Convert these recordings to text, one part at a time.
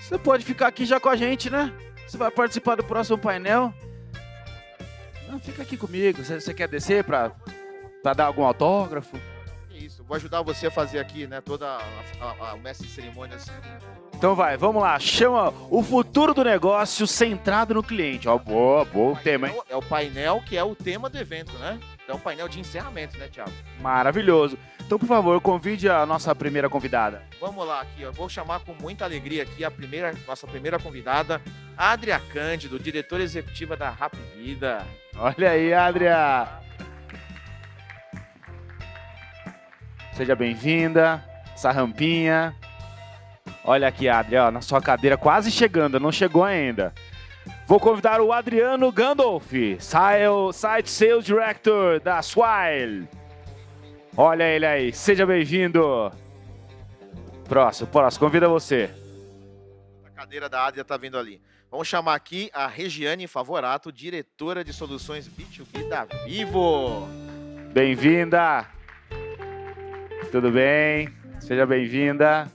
Você pode ficar aqui já com a gente, né? Você vai participar do próximo painel. Não, fica aqui comigo. Você quer descer para dar algum autógrafo? Isso, vou ajudar você a fazer aqui, né, toda o mestre de cerimônias. Então vai, vamos lá. Chama o futuro do negócio centrado no cliente. Ó, boa o tema, hein? É o painel que é o tema do evento, né? É um painel de encerramento, né, Thiago? Maravilhoso. Então, por favor, convide a nossa primeira convidada. Vamos lá aqui, eu vou chamar com muita alegria aqui nossa primeira convidada, Adria Cândido, diretora executiva da Rap Vida. Olha aí, Adria. Seja bem-vinda. Essa rampinha. Olha aqui, Adria, ó, na sua cadeira quase chegando, não chegou ainda. Vou convidar o Adriano Gandolf, Site Sales Director da Swile. Olha ele aí, seja bem-vindo. Próximo, convida você. A cadeira da Adria tá vindo ali. Vamos chamar aqui a Regiane Favorato, diretora de soluções B2B da Vivo. Bem-vinda. Tudo bem? Seja bem-vinda.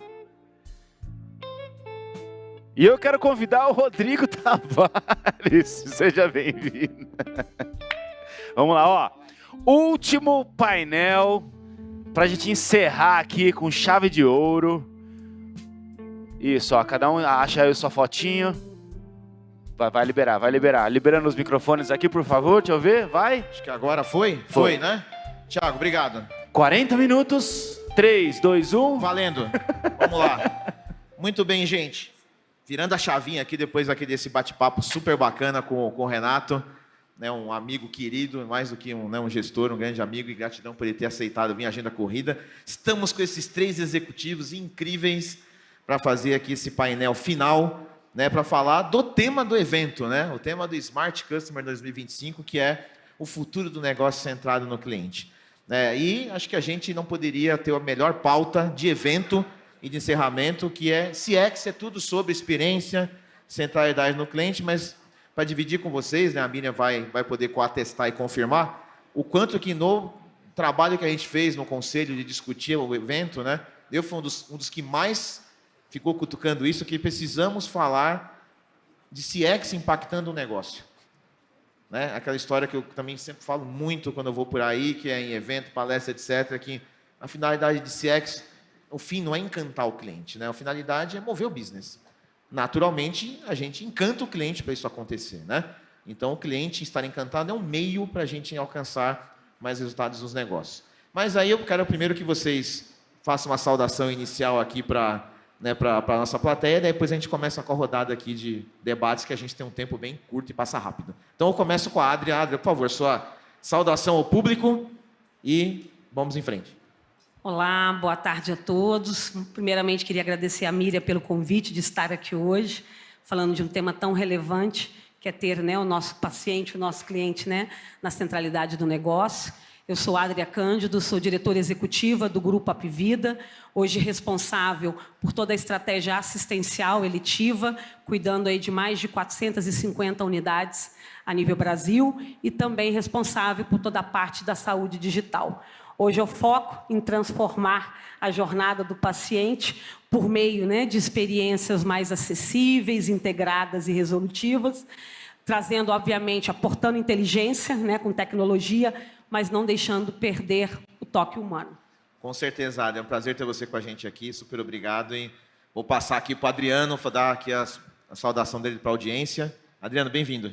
E eu quero convidar o Rodrigo Tavares. Seja bem-vindo. Vamos lá, ó. Último painel pra gente encerrar aqui com chave de ouro. Isso, ó. Cada um acha aí a sua fotinho. Vai liberar. Liberando os microfones aqui, por favor. Deixa eu ver. Vai. Acho que agora foi? Foi, né? Thiago, obrigado. 40 minutos. 3, 2, 1. Valendo. Vamos lá. Muito bem, gente. Virando a chavinha aqui depois desse bate-papo super bacana com o Renato, né, um amigo querido, mais do que um gestor, um grande amigo, e gratidão por ele ter aceitado vir à Agenda Corrida. Estamos com esses 3 executivos incríveis para fazer aqui esse painel final, né, para falar do tema do evento, né, o tema do Smart Customer 2025, que é o futuro do negócio centrado no cliente. E acho que a gente não poderia ter a melhor pauta de evento e de encerramento, que é CX, é tudo sobre experiência, centralidade no cliente, mas para dividir com vocês, né, a Miriam vai poder coatestar e confirmar o quanto que no trabalho que a gente fez no conselho de discutir o evento, né, eu fui um dos que mais ficou cutucando isso, que precisamos falar de CX impactando o negócio. Né? Aquela história que eu também sempre falo muito quando eu vou por aí, que é em evento, palestra, etc., que a finalidade de CX... O fim não é encantar o cliente, né? A finalidade é mover o business. Naturalmente, a gente encanta o cliente para isso acontecer, né? Então, o cliente estar encantado é um meio para a gente alcançar mais resultados nos negócios. Mas aí eu quero primeiro que vocês façam uma saudação inicial aqui para a nossa plateia, e depois a gente começa com a rodada aqui de debates, que a gente tem um tempo bem curto e passa rápido. Então, eu começo com a Adria. Adria, por favor, sua saudação ao público e vamos em frente. Olá, boa tarde a todos. Primeiramente, queria agradecer a Miriam pelo convite de estar aqui hoje, falando de um tema tão relevante, que é ter, né, o nosso paciente, o nosso cliente, né, na centralidade do negócio. Eu sou Adria Cândido, sou diretora executiva do Grupo Apvida, hoje responsável por toda a estratégia assistencial eletiva, cuidando aí de mais de 450 unidades a nível Brasil, e também responsável por toda a parte da saúde digital. Hoje eu foco em transformar a jornada do paciente por meio, né, de experiências mais acessíveis, integradas e resolutivas, trazendo, obviamente, aportando inteligência, né, com tecnologia, mas não deixando perder o toque humano. Com certeza, Adria. É um prazer ter você com a gente aqui. Super obrigado. E vou passar aqui para o Adriano, para dar aqui a saudação dele para a audiência. Adriano, bem-vindo.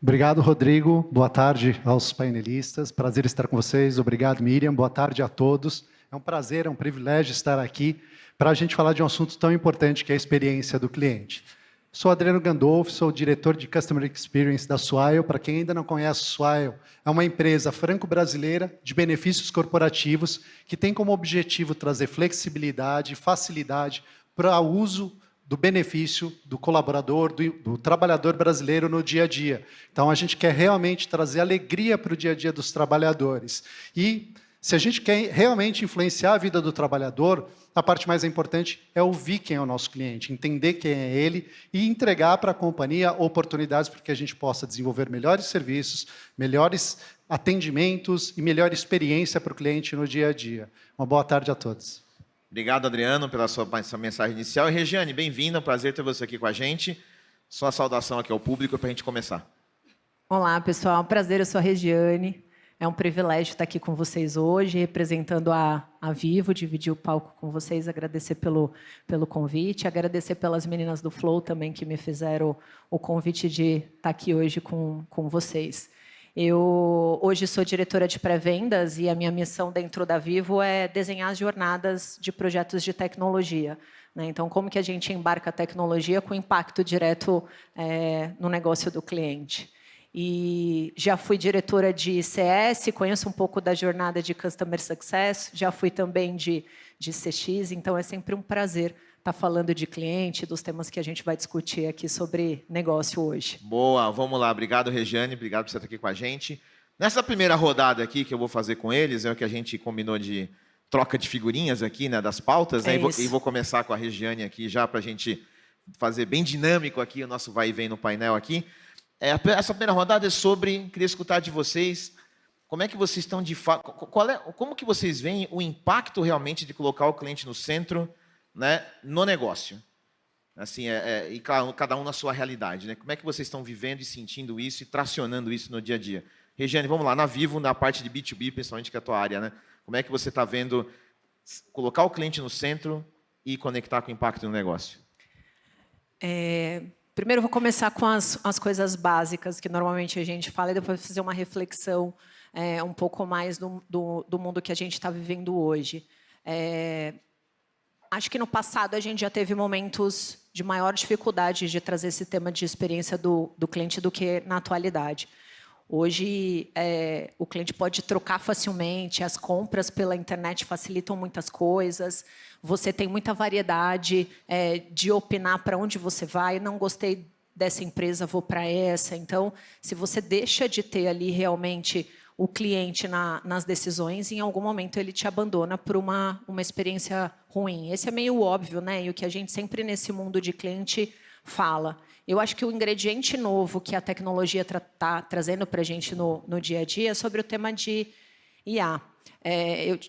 Obrigado, Rodrigo. Boa tarde aos painelistas. Prazer estar com vocês. Obrigado, Miriam. Boa tarde a todos. É um prazer, é um privilégio estar aqui para a gente falar de um assunto tão importante que é a experiência do cliente. Sou Adriano Gandolf, sou diretor de Customer Experience da Swile. Para quem ainda não conhece, Swile é uma empresa franco-brasileira de benefícios corporativos que tem como objetivo trazer flexibilidade e facilidade para o uso do benefício do colaborador, do trabalhador brasileiro no dia a dia. Então, a gente quer realmente trazer alegria para o dia a dia dos trabalhadores. E, se a gente quer realmente influenciar a vida do trabalhador, a parte mais importante é ouvir quem é o nosso cliente, entender quem é ele e entregar para a companhia oportunidades para que a gente possa desenvolver melhores serviços, melhores atendimentos e melhor experiência para o cliente no dia a dia. Uma boa tarde a todos. Obrigado, Adriano, pela sua mensagem inicial. E, Regiane, bem-vinda, prazer ter você aqui com a gente. Sua saudação aqui ao público para a gente começar. Olá, pessoal. Prazer, eu sou a Regiane. É um privilégio estar aqui com vocês hoje, representando a Vivo, dividir o palco com vocês, agradecer pelo convite, agradecer pelas meninas do Flow também que me fizeram o convite de estar aqui hoje com vocês. Eu hoje sou diretora de pré-vendas e a minha missão dentro da Vivo é desenhar as jornadas de projetos de tecnologia. Então, como que a gente embarca a tecnologia com impacto direto no negócio do cliente? E já fui diretora de CS, conheço um pouco da jornada de Customer Success, já fui também de CX, então é sempre um prazer estar falando de cliente, dos temas que a gente vai discutir aqui sobre negócio hoje. Boa, vamos lá. Obrigado, Regiane, obrigado por você estar aqui com a gente. Nessa primeira rodada aqui que eu vou fazer com eles, é o que a gente combinou de troca de figurinhas aqui, né, das pautas, né, e vou começar com a Regiane aqui já para a gente fazer bem dinâmico aqui o nosso vai e vem no painel aqui. Essa primeira rodada é sobre, queria escutar de vocês, como é que vocês estão de fato, como que vocês veem o impacto realmente de colocar o cliente no centro, né, no negócio? Assim, e cada um na sua realidade, né? Como é que vocês estão vivendo e sentindo isso e tracionando isso no dia a dia? Regiane, vamos lá, na Vivo, na parte de B2B, principalmente que é a tua área, né? Como é que você está vendo colocar o cliente no centro e conectar com o impacto no negócio? Primeiro, eu vou começar com as coisas básicas que normalmente a gente fala e depois fazer uma reflexão um pouco mais do mundo que a gente está vivendo hoje. Acho que no passado a gente já teve momentos de maior dificuldade de trazer esse tema de experiência do cliente do que na atualidade. Hoje, o cliente pode trocar facilmente, as compras pela internet facilitam muitas coisas, você tem muita variedade de opinar para onde você vai, não gostei dessa empresa, vou para essa. Então, se você deixa de ter ali realmente o cliente nas decisões, em algum momento ele te abandona por uma experiência ruim. Esse é meio óbvio, né? E o que a gente sempre nesse mundo de cliente fala. Eu acho que o ingrediente novo que a tecnologia está trazendo para a gente no dia a dia é sobre o tema de IA.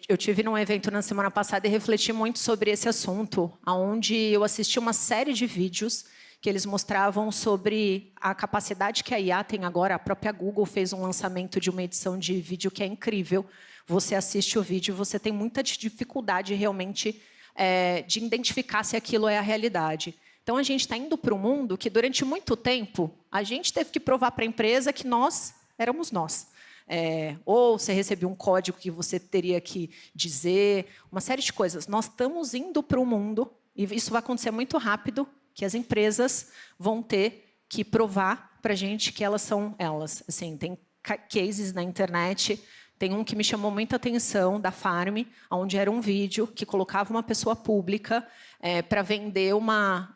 Eu tive num evento na semana passada e refleti muito sobre esse assunto, onde eu assisti uma série de vídeos que eles mostravam sobre a capacidade que a IA tem agora. A própria Google fez um lançamento de uma edição de vídeo que é incrível. Você assiste o vídeo, você tem muita dificuldade realmente de identificar se aquilo é a realidade. Então, a gente está indo para um mundo que, durante muito tempo, a gente teve que provar para a empresa que nós éramos nós. Ou você recebia um código que você teria que dizer, uma série de coisas. Nós estamos indo para um mundo, e isso vai acontecer muito rápido, que as empresas vão ter que provar para a gente que elas são elas. Assim, tem cases na internet. Tem um que me chamou muita atenção, da Farm, onde era um vídeo que colocava uma pessoa pública para vender uma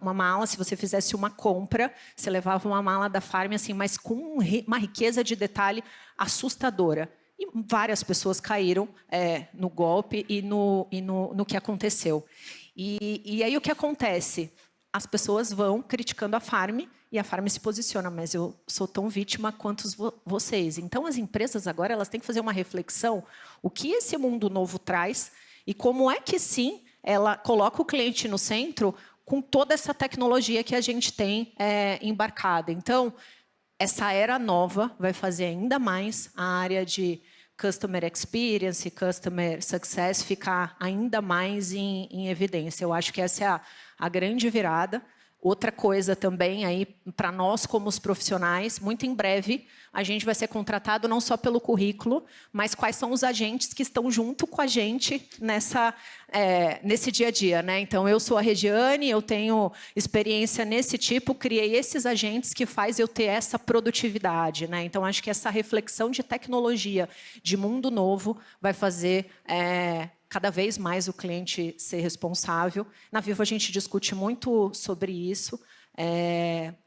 mala. Se você fizesse uma compra, você levava uma mala da Farm, assim, mas com uma riqueza de detalhe assustadora. E várias pessoas caíram no golpe e no que aconteceu. E aí o que acontece? As pessoas vão criticando a Farm e a Farm se posiciona, mas eu sou tão vítima quanto vocês. Então, as empresas agora elas têm que fazer uma reflexão, o que esse mundo novo traz e como é que, sim, ela coloca o cliente no centro com toda essa tecnologia que a gente tem embarcada. Então, essa era nova vai fazer ainda mais a área de Customer Experience, Customer Success ficar ainda mais em evidência. Eu acho que essa é a grande virada. Outra coisa também aí para nós como os profissionais, muito em breve a gente vai ser contratado não só pelo currículo, mas quais são os agentes que estão junto com a gente nesse dia a dia, né? Então eu sou a Regiane, eu tenho experiência nesse tipo, criei esses agentes que faz eu ter essa produtividade, né? Então acho que essa reflexão de tecnologia, de mundo novo, vai fazer cada vez mais o cliente ser responsável. Na Vivo a gente discute muito sobre isso.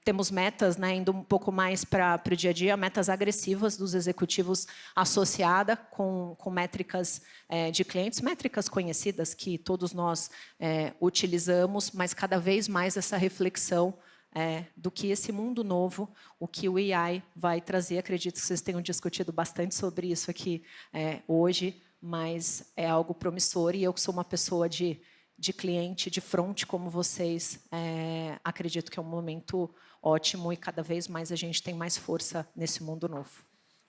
Temos metas, né, indo um pouco mais para o dia a dia, metas agressivas dos executivos associada com métricas de clientes, métricas conhecidas que todos nós utilizamos, mas cada vez mais essa reflexão do que esse mundo novo, o que o AI vai trazer. Acredito que vocês tenham discutido bastante sobre isso aqui hoje, mas é algo promissor e eu que sou uma pessoa de cliente, de front como vocês, acredito que é um momento ótimo e cada vez mais a gente tem mais força nesse mundo novo.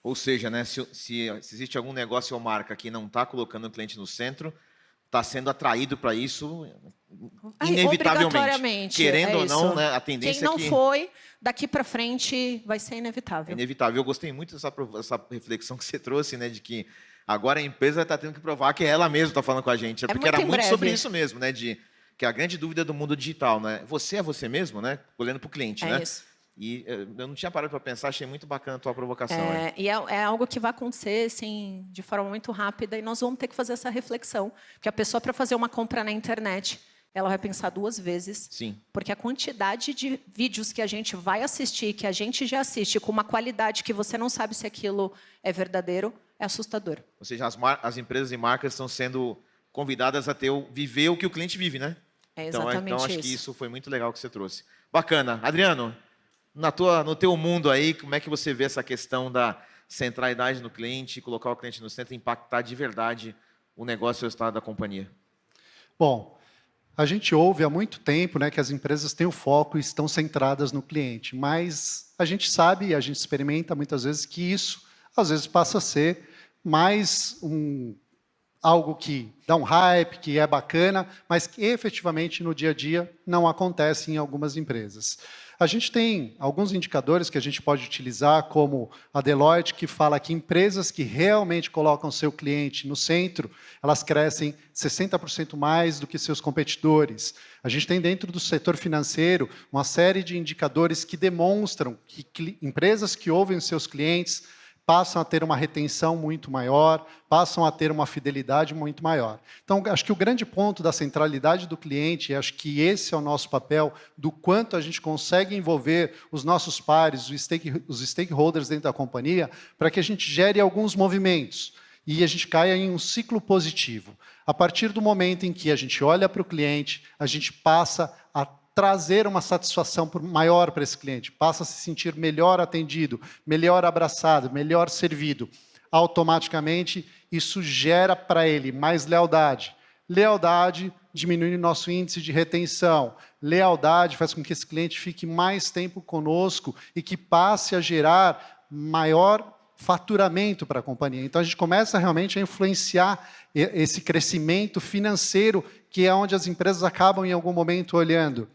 Ou seja, né, se existe algum negócio ou marca que não está colocando o cliente no centro, está sendo atraído para isso inevitavelmente. Obrigatoriamente, Querendo ou não, né, a tendência Quem não é que... foi, daqui para frente vai ser inevitável. É inevitável. Eu gostei muito dessa reflexão que você trouxe, né, de que agora a empresa está tendo que provar que ela mesma está falando com a gente. Porque era muito sobre isso mesmo, né, que a grande dúvida do mundo digital, né? Você é você mesmo, né? Olhando para o cliente, né? Isso. E eu não tinha parado para pensar, achei muito bacana a tua provocação. E é algo que vai acontecer assim, de forma muito rápida e nós vamos ter que fazer essa reflexão. Porque a pessoa, para fazer uma compra na internet, ela vai pensar 2 vezes. Sim. Porque a quantidade de vídeos que a gente vai assistir, que a gente já assiste, com uma qualidade que você não sabe se aquilo é verdadeiro, é assustador. Ou seja, as empresas e marcas estão sendo convidadas a viver o que o cliente vive, né? É exatamente então acho isso. que isso foi muito legal que você trouxe. Bacana. Adriano, no teu mundo aí, como é que você vê essa questão da centralidade no cliente, colocar o cliente no centro, impactar de verdade o negócio e o estado da companhia? Bom, a gente ouve há muito tempo, né, que as empresas têm o foco e estão centradas no cliente, mas a gente sabe e a gente experimenta muitas vezes que isso, às vezes, passa a ser mais algo que dá um hype, que é bacana, mas que efetivamente no dia a dia não acontece em algumas empresas. A gente tem alguns indicadores que a gente pode utilizar, como a Deloitte, que fala que empresas que realmente colocam seu cliente no centro, elas crescem 60% mais do que seus competidores. A gente tem dentro do setor financeiro uma série de indicadores que demonstram que empresas que ouvem seus clientes passam a ter uma retenção muito maior, passam a ter uma fidelidade muito maior. Então, acho que o grande ponto da centralidade do cliente, e acho que esse é o nosso papel, do quanto a gente consegue envolver os nossos pares, os stakeholders dentro da companhia, para que a gente gere alguns movimentos e a gente caia em um ciclo positivo. A partir do momento em que a gente olha para o cliente, a gente passa a trazer uma satisfação maior para esse cliente, passa a se sentir melhor atendido, melhor abraçado, melhor servido. Automaticamente, isso gera para ele mais lealdade. Lealdade diminui o nosso índice de retenção. Lealdade faz com que esse cliente fique mais tempo conosco e que passe a gerar maior faturamento para a companhia. Então, a gente começa realmente a influenciar esse crescimento financeiro, que é onde as empresas acabam, em algum momento, olhando.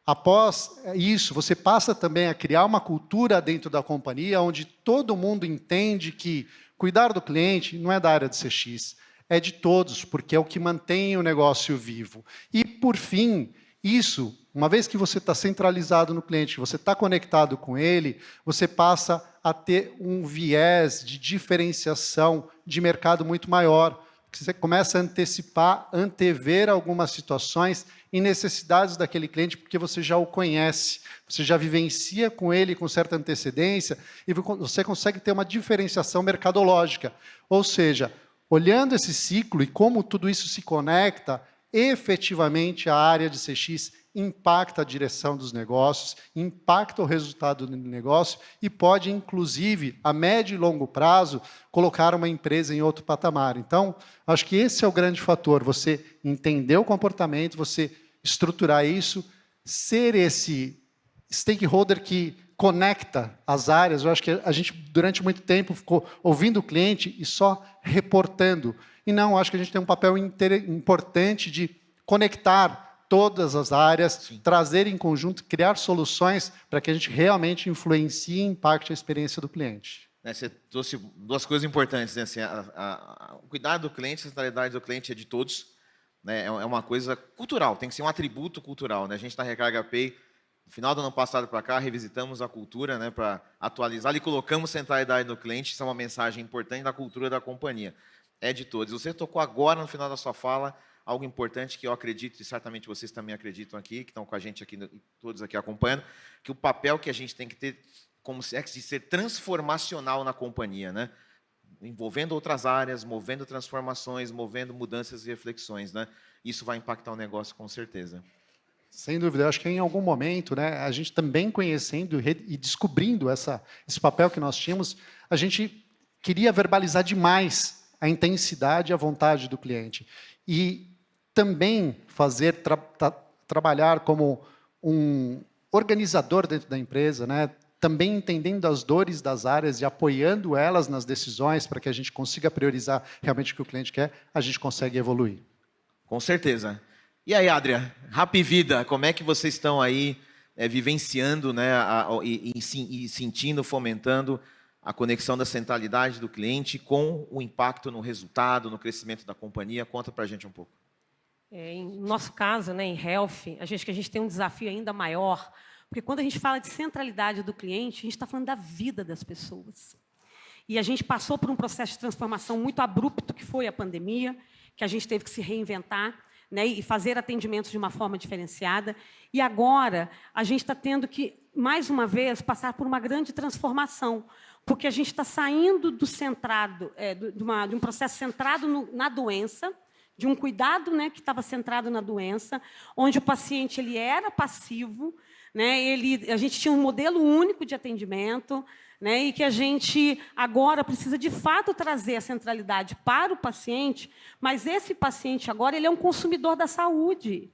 Após isso, você passa também a criar uma cultura dentro da companhia, onde todo mundo entende que cuidar do cliente não é da área de CX, é de todos, porque é o que mantém o negócio vivo. E, por fim, isso, uma vez que você está centralizado no cliente, você está conectado com ele, você passa a ter um viés de diferenciação de mercado muito maior. Você começa a antecipar, antever algumas situações e necessidades daquele cliente, porque você já o conhece, você já vivencia com ele com certa antecedência e você consegue ter uma diferenciação mercadológica. Ou seja, olhando esse ciclo e como tudo isso se conecta, efetivamente a área de CX impacta a direção dos negócios, impacta o resultado do negócio e pode, inclusive, a médio e longo prazo, colocar uma empresa em outro patamar. Então, acho que esse é o grande fator, você entender o comportamento, você estruturar isso, ser esse stakeholder que conecta as áreas. Eu acho que a gente, durante muito tempo, ficou ouvindo o cliente e só reportando. E não, acho que a gente tem um papel importante de conectar todas as áreas, sim, trazer em conjunto, criar soluções para que a gente realmente influencie e impacte a experiência do cliente. Você trouxe 2 coisas importantes, né? Assim, o cuidado do cliente, a centralidade do cliente é de todos, né? É uma coisa cultural, tem que ser um atributo cultural, né? A gente na Recarga Pay, no final do ano passado para cá, revisitamos a cultura, né, para atualizá-la e colocamos centralidade no cliente. Isso é uma mensagem importante da cultura da companhia. É de todos. Você tocou agora, no final da sua fala, algo importante que eu acredito, e certamente vocês também acreditam aqui, que estão com a gente aqui, todos aqui acompanhando, que o papel que a gente tem que ter, como se é de ser transformacional na companhia, né? Envolvendo outras áreas, movendo transformações, movendo mudanças e reflexões, né? Isso vai impactar o negócio com certeza. Sem dúvida, eu acho que em algum momento, né, a gente também conhecendo e descobrindo esse papel que nós tínhamos, a gente queria verbalizar demais a intensidade e a vontade do cliente. E também fazer trabalhar como um organizador dentro da empresa, né? Também entendendo as dores das áreas e apoiando elas nas decisões para que a gente consiga priorizar realmente o que o cliente quer, a gente consegue evoluir. Com certeza. E aí, Adria, Rap Vida, como é que vocês estão aí vivenciando, né, e sentindo, fomentando a conexão da centralidade do cliente com o impacto no resultado, no crescimento da companhia? Conta para a gente um pouco. Em nosso caso, né, em Health, a gente tem um desafio ainda maior, porque quando a gente fala de centralidade do cliente, a gente está falando da vida das pessoas. E a gente passou por um processo de transformação muito abrupto, que foi a pandemia, que a gente teve que se reinventar, né, e fazer atendimentos de uma forma diferenciada. E agora a gente está tendo que, mais uma vez, passar por uma grande transformação, porque a gente está saindo do centrado, de um processo centrado na doença, de um cuidado, né, que estava centrado na doença, onde o paciente ele era passivo, né, a gente tinha um modelo único de atendimento, né, e que a gente agora precisa, de fato, trazer a centralidade para o paciente, mas esse paciente agora ele é um consumidor da saúde.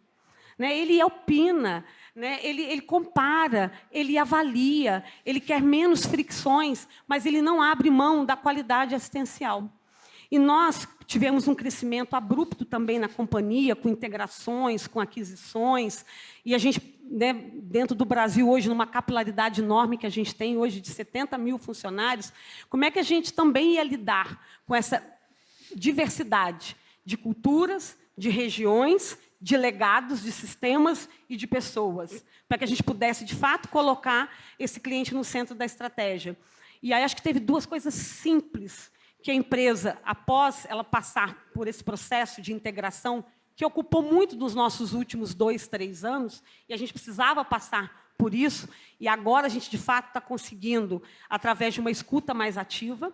Né, ele opina, né, ele compara, ele avalia, ele quer menos fricções, mas ele não abre mão da qualidade assistencial. E nós tivemos um crescimento abrupto também na companhia, com integrações, com aquisições, e a gente, né, dentro do Brasil, hoje, numa capilaridade enorme que a gente tem, hoje, de 70 mil funcionários, como é que a gente também ia lidar com essa diversidade de culturas, de regiões, de legados, de sistemas e de pessoas, para que a gente pudesse, de fato, colocar esse cliente no centro da estratégia. E aí acho que teve duas coisas simples que a empresa, após ela passar por esse processo de integração, que ocupou muito dos nossos últimos 2, 3 anos, e a gente precisava passar por isso, e agora a gente, de fato, está conseguindo, através de uma escuta mais ativa.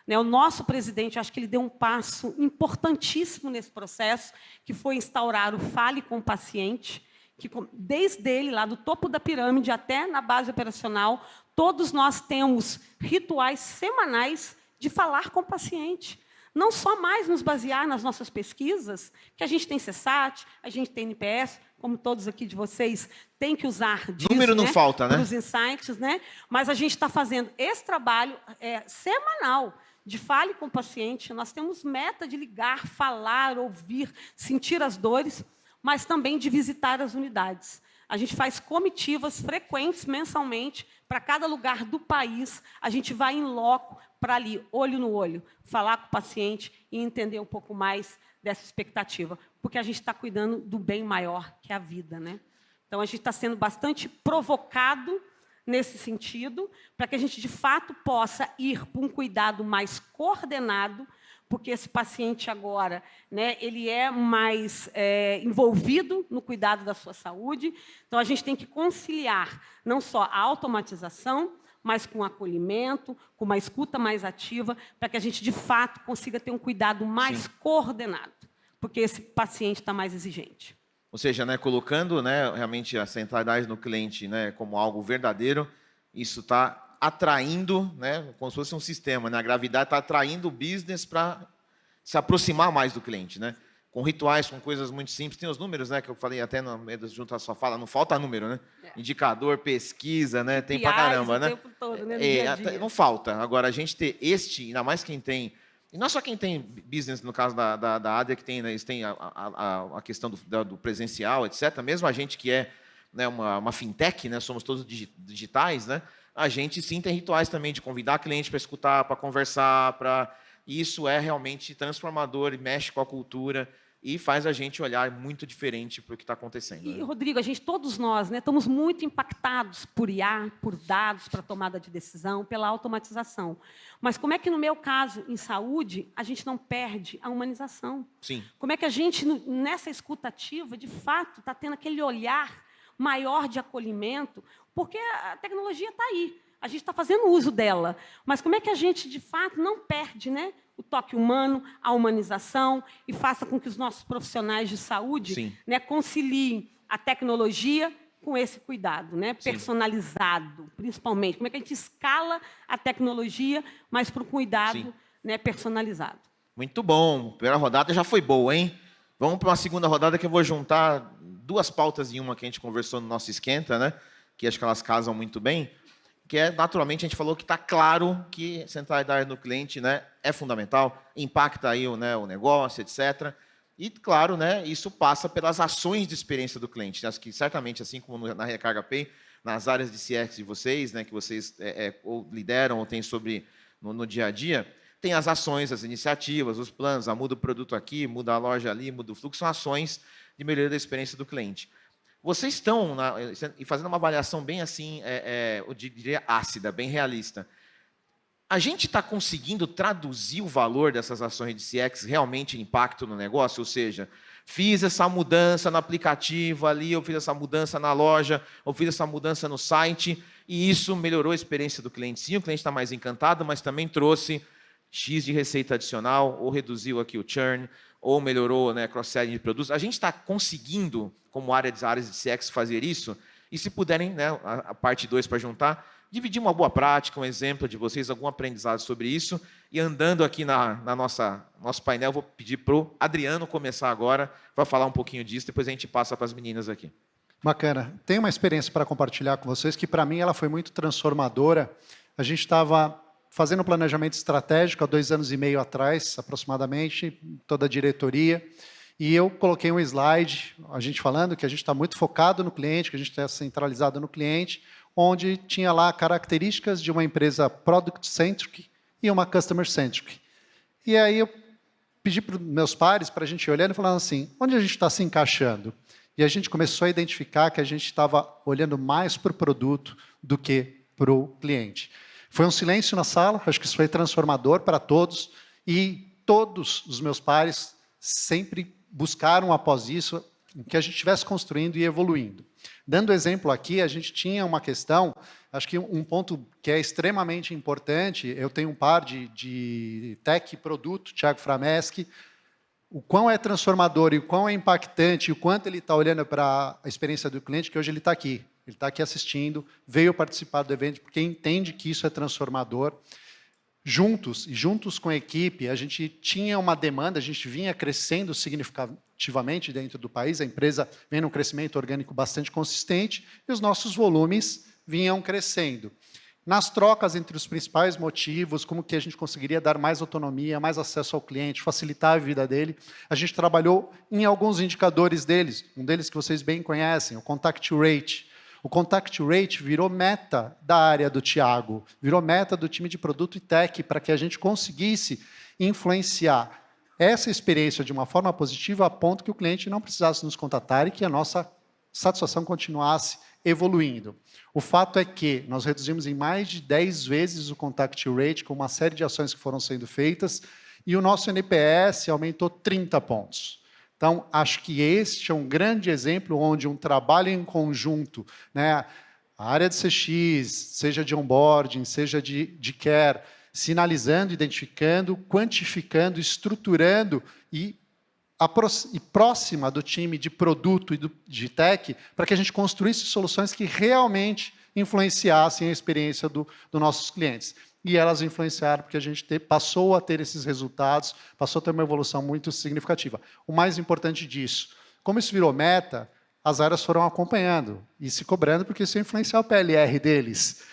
Né, o nosso presidente, acho que ele deu um passo importantíssimo nesse processo, que foi instaurar o Fale com o Paciente, que, desde ele, lá do topo da pirâmide até na base operacional, todos nós temos rituais semanais de falar com o paciente. Não só mais nos basear nas nossas pesquisas, que a gente tem CSAT, a gente tem NPS, como todos aqui de vocês têm que usar disso, Número não né, falta, né? para os insights, né? Mas a gente está fazendo esse trabalho semanal de Fale com o Paciente. Nós temos meta de ligar, falar, ouvir, sentir as dores, mas também de visitar as unidades. A gente faz comitivas frequentes, mensalmente, para cada lugar do país. A gente vai em loco, para ali, olho no olho, falar com o paciente e entender um pouco mais dessa expectativa, porque a gente está cuidando do bem maior, que é a vida. Né? Então, a gente está sendo bastante provocado nesse sentido, para que a gente, de fato, possa ir para um cuidado mais coordenado, porque esse paciente agora, né, ele é mais envolvido no cuidado da sua saúde. Então, a gente tem que conciliar não só a automatização, mas com acolhimento, com uma escuta mais ativa, para que a gente, de fato, consiga ter um cuidado mais coordenado, porque esse paciente está mais exigente. Ou seja, né, colocando, né, realmente a centralidade no cliente, né, como algo verdadeiro, isso está atraindo, né, como se fosse um sistema, né, a gravidade está atraindo o business para se aproximar mais do cliente, né, com rituais, com coisas muito simples. Tem os números, né, que eu falei até junto à sua fala, não falta número, né? Indicador, pesquisa, né, tem pra caramba, né? O tempo todo, né, no dia a dia. Não falta. Agora, a gente ter ainda mais quem tem, e não só quem tem business, no caso da Adria, que tem, né, eles têm a questão do presencial, etc. Mesmo a gente que é, né, uma fintech, né, somos todos digitais, né, a gente sim tem rituais também de convidar cliente para escutar, para conversar, e isso é realmente transformador e mexe com a cultura e faz a gente olhar muito diferente para o que está acontecendo. E, né? Rodrigo, todos nós, né, estamos muito impactados por IA, por dados para tomada de decisão, pela automatização. Mas como é que, no meu caso, em saúde, a gente não perde a humanização? Sim. Como é que a gente, nessa escuta ativa, de fato, está tendo aquele olhar maior de acolhimento? Porque a tecnologia está aí, a gente está fazendo uso dela. Mas como é que a gente, de fato, não perde, né, o toque humano, a humanização, e faça com que os nossos profissionais de saúde, né, conciliem a tecnologia com esse cuidado, né, personalizado, principalmente. Como é que a gente escala a tecnologia, mas para o cuidado, né, personalizado? Muito bom. Primeira rodada já foi boa, hein? Vamos para uma segunda rodada que eu vou juntar duas pautas em uma que a gente conversou no nosso esquenta, né? Que acho que elas casam muito bem. Que é, naturalmente, a gente falou que está claro que centralidade no cliente, né, é fundamental, impacta aí né, o negócio, etc. E, claro, né, isso passa pelas ações de experiência do cliente. Acho que, certamente, assim como na Recarga Pay, nas áreas de CX de vocês, né, que vocês ou lideram ou têm no dia a dia, tem as ações, as iniciativas, os planos, muda o produto aqui, muda a loja ali, muda o fluxo, são ações de melhoria da experiência do cliente. Vocês estão fazendo uma avaliação bem assim, eu diria ácida, bem realista. A gente está conseguindo traduzir o valor dessas ações de CX realmente em impacto no negócio? Ou seja, fiz essa mudança no aplicativo ali, eu fiz essa mudança na loja, eu fiz essa mudança no site, e isso melhorou a experiência do cliente. Sim, o cliente está mais encantado, mas também trouxe X de receita adicional, ou reduziu aqui o churn, ou melhorou, né, cross-selling de produtos. A gente está conseguindo, como áreas de CX, fazer isso? E se puderem, né, a parte 2 para juntar, dividir uma boa prática, um exemplo de vocês, algum aprendizado sobre isso. E andando aqui na nosso painel, vou pedir para o Adriano começar agora, para falar um pouquinho disso, depois a gente passa para as meninas aqui. Bacana. Tenho uma experiência para compartilhar com vocês que, para mim, ela foi muito transformadora. A gente estava fazendo um planejamento estratégico há 2 anos e meio atrás, aproximadamente, toda a diretoria, e eu coloquei um slide, a gente falando que a gente está muito focado no cliente, que a gente está centralizado no cliente, onde tinha lá características de uma empresa product-centric e uma customer-centric. E aí eu pedi para os meus pares, para a gente ir olhando e falando assim, onde a gente está se encaixando? E a gente começou a identificar que a gente estava olhando mais para o produto do que para o cliente. Foi um silêncio na sala, acho que isso foi transformador para todos, e todos os meus pares sempre buscaram, após isso, que a gente estivesse construindo e evoluindo. Dando exemplo aqui, a gente tinha uma questão, acho que um ponto que é extremamente importante, eu tenho um par de tech e produto, Thiago Frameschi, o quão é transformador e o quão é impactante, e o quanto ele está olhando para a experiência do cliente, que hoje ele está aqui. Ele está aqui assistindo, veio participar do evento, porque entende que isso é transformador. Juntos com a equipe, a gente tinha uma demanda, a gente vinha crescendo significativamente dentro do país, a empresa vem num crescimento orgânico bastante consistente, e os nossos volumes vinham crescendo. Nas trocas entre os principais motivos, como que a gente conseguiria dar mais autonomia, mais acesso ao cliente, facilitar a vida dele, a gente trabalhou em alguns indicadores deles, um deles que vocês bem conhecem, o Contact Rate. O Contact Rate virou meta da área do Thiago, virou meta do time de produto e tech, para que a gente conseguisse influenciar essa experiência de uma forma positiva a ponto que o cliente não precisasse nos contatar e que a nossa satisfação continuasse evoluindo. O fato é que nós reduzimos em mais de 10 vezes o Contact Rate, com uma série de ações que foram sendo feitas, e o nosso NPS aumentou 30 pontos. Então, acho que este é um grande exemplo onde um trabalho em conjunto, né, a área de CX, seja de onboarding, seja de care, sinalizando, identificando, quantificando, estruturando e próxima do time de produto e de tech, para que a gente construísse soluções que realmente influenciassem a experiência dos nossos clientes. E elas influenciaram, porque a gente passou a ter esses resultados, passou a ter uma evolução muito significativa. O mais importante disso, como isso virou meta, as áreas foram acompanhando e se cobrando, porque isso ia influenciar o PLR deles.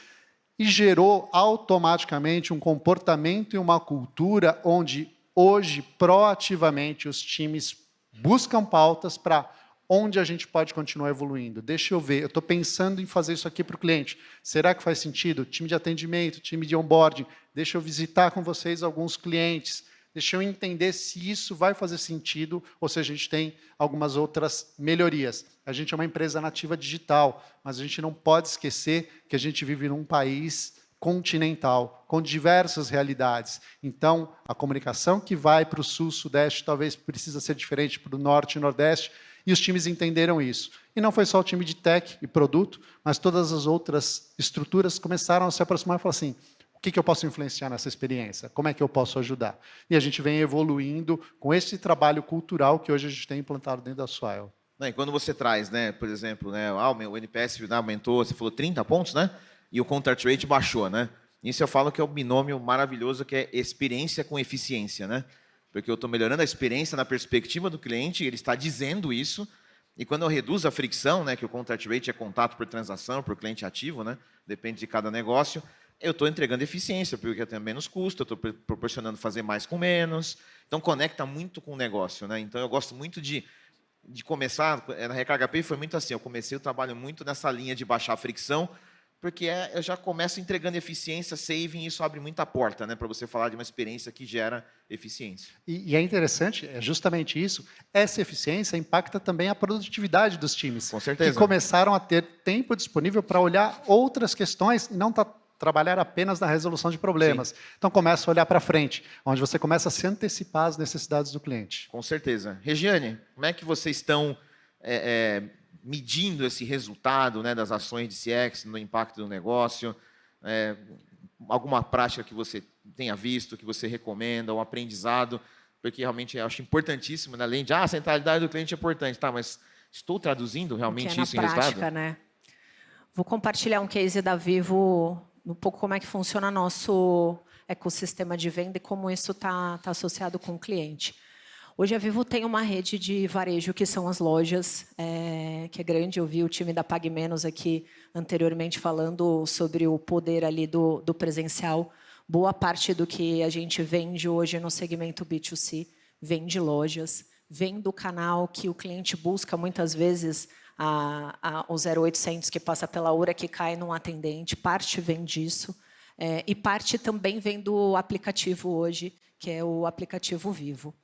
E gerou automaticamente um comportamento e uma cultura onde, hoje, proativamente, os times buscam pautas para onde a gente pode continuar evoluindo. Deixa eu ver, eu estou pensando em fazer isso aqui para o cliente. Será que faz sentido? Time de atendimento, time de onboarding, deixa eu visitar com vocês alguns clientes, deixa eu entender se isso vai fazer sentido ou se a gente tem algumas outras melhorias. A gente é uma empresa nativa digital, mas a gente não pode esquecer que a gente vive num país continental, com diversas realidades. Então, a comunicação que vai para o sul, sudeste, talvez precisa ser diferente para o norte e nordeste, e os times entenderam isso. E não foi só o time de tech e produto, mas todas as outras estruturas começaram a se aproximar e falar assim, o que eu posso influenciar nessa experiência? Como é que eu posso ajudar? E a gente vem evoluindo com esse trabalho cultural que hoje a gente tem implantado dentro da Swile. E quando você traz, né, por exemplo, né, o NPS aumentou, você falou 30 pontos, né? E o Contact Rate baixou, né? Isso eu falo que é um binômio maravilhoso, que é experiência com eficiência, né? porque eu estou melhorando a experiência na perspectiva do cliente, ele está dizendo isso, e quando eu reduzo a fricção, né, que o contact rate é contato por transação, por cliente ativo, né, depende de cada negócio, eu estou entregando eficiência, porque eu tenho menos custo, eu estou proporcionando fazer mais com menos, então conecta muito com o negócio. Né? Então eu gosto muito de começar, na Recarga Pay foi muito assim, eu comecei o trabalho muito nessa linha de baixar a fricção, porque eu já começo entregando eficiência, saving, e isso abre muita porta, né, para você falar de uma experiência que gera eficiência. E é interessante, é justamente isso, essa eficiência impacta também a produtividade dos times. Com certeza. Que começaram a ter tempo disponível para olhar outras questões e não trabalhar apenas na resolução de problemas. Sim. Então, começa a olhar para frente, onde você começa a se antecipar às necessidades do cliente. Com certeza. Regiane, como é que vocês estão medindo esse resultado, né, das ações de CX no impacto do negócio? Alguma prática que você tenha visto, que você recomenda, um aprendizado? Porque realmente eu acho importantíssimo, né, além de a centralidade do cliente é importante, tá, mas estou traduzindo realmente isso em resultado? Né? Vou compartilhar um case da Vivo, um pouco como é que funciona nosso ecossistema de venda e como isso está associado com o cliente. Hoje a Vivo tem uma rede de varejo, que são as lojas, que é grande. Eu vi o time da Pague Menos aqui anteriormente falando sobre o poder ali do presencial. Boa parte do que a gente vende hoje no segmento B2C vem de lojas, vem do canal que o cliente busca muitas vezes o 0800 que passa pela hora que cai num atendente, parte vem disso, e parte também vem do aplicativo hoje, que é o aplicativo Vivo.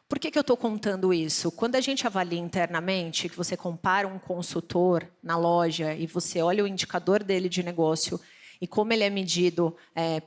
Por que eu estou contando isso? Quando a gente avalia internamente, que você compara um consultor na loja e você olha o indicador dele de negócio e como ele é medido